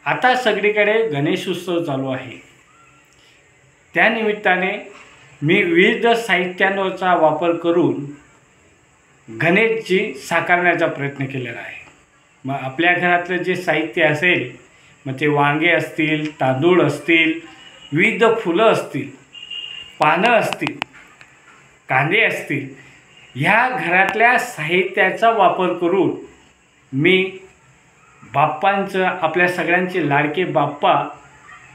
आता सगळीकडे गणेशोत्सव चालू आहे। त्यानिमित्ताने मी विविध साहित्यांचा वापर करून गणेशजी साकारण्याचा प्रयत्न केलेला आहे। मग आपल्या घरातलं जे साहित्य असेल, मग ते वांगे असतील, तांदूळ असतील, विविध फुलं असतील, पानं असतील, कांदे असतील, ह्या घरातल्या साहित्याचा वापर करून मी बाप्पांचं, आपल्या सगळ्यांचे लाडके बाप्पा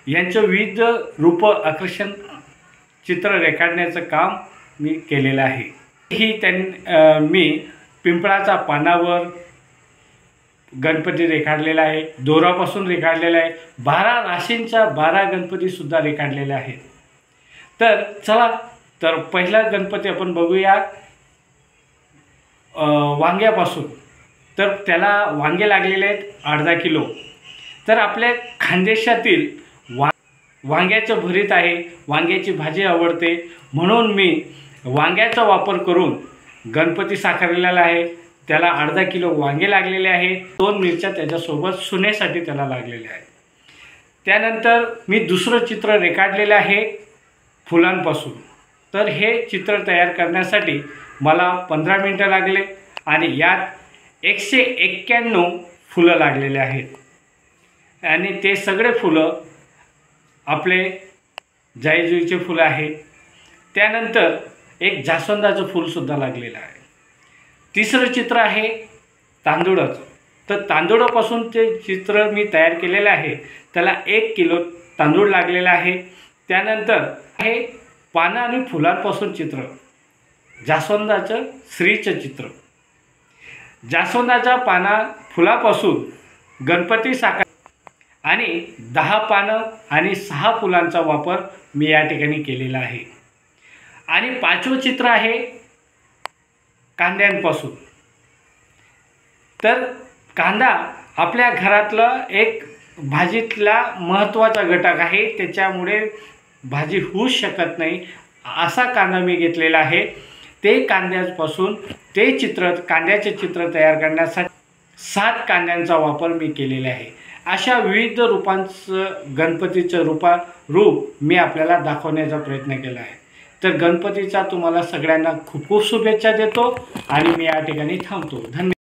यांचं विविध रूप आकर्षण चित्र रेखाटण्याचं काम मी केलेलं आहे। मी पिंपळाच्या पानावर गणपती रेखाटलेला आहे, दोरापासून रेखाटलेला आहे, 12 राशींचा 12 गणपतीसुद्धा रेखाटलेले आहेत। तर चला, तर पहिला गणपती आपण बघूया वांग्यापासून। तर त्याला वांगे लागलेले आहेत 8-10 किलो। तर आपल्या खानदेशातील वांग्याचं भरीत आहे, वांग्याची भाजी आवडते, म्हणून मी वांग्याचा वापर करून गणपती साकारलेला आहे। त्याला 8-10 किलो वांगे लागलेले आहे, 2 मिरच्या त्याच्यासोबत सुनेसाठी त्याला लागलेल्या आहेत। त्यानंतर मी दुसरं चित्र रेखाटलेलं आहे फुलांपासून। तर हे चित्र तयार करण्यासाठी मला 15 मिनिटं लागले आणि यात 191 फुलं लागलेले आहेत आणि ते सगळे फुलं आपले जाईजुईचे फुलं आहेत। त्यानंतर एक जास्वंदाचं फूलसुद्धा लागलेलं आहे। तिसरं चित्र आहे तांदूळाचं। तर तांदूळापासून ते चित्र मी तयार केलेलं आहे, त्याला 1 किलो तांदूळ लागलेला आहे। त्यानंतर हे पानं आणि फुलांपासून चित्र, जास्वंदाचं श्रीचं चित्र, जास्वंदाच्या फुलापासून गणपती साकार आणि 10 पानं आणि 6 फुलांचा वापर मी या ठिकाणी केलेला आहे। आणि 5वं चित्र आहे कांद्यांपासून। तर कांदा आपल्या घरातला एक भाजीतला महत्त्वाचा घटक आहे, त्याच्यामुळे भाजी होऊच शकत नाही असा कांदा मी घेतलेला आहे। ते कांद्यापासून कांद्याचे चित्र तयार करण्यासाठी 7 कांद्यांचा वापर मी केलेला आहे। अशा विविध रूपांचं गणपतीचं रूप मी आपल्याला दाखवण्याचा प्रयत्न केला आहे। तर गणपतीचा तुम्हाला सगळ्यांना खूप खूप शुभेच्छा देतो आणि मी या ठिकाणी थांबतो। धन्यवाद।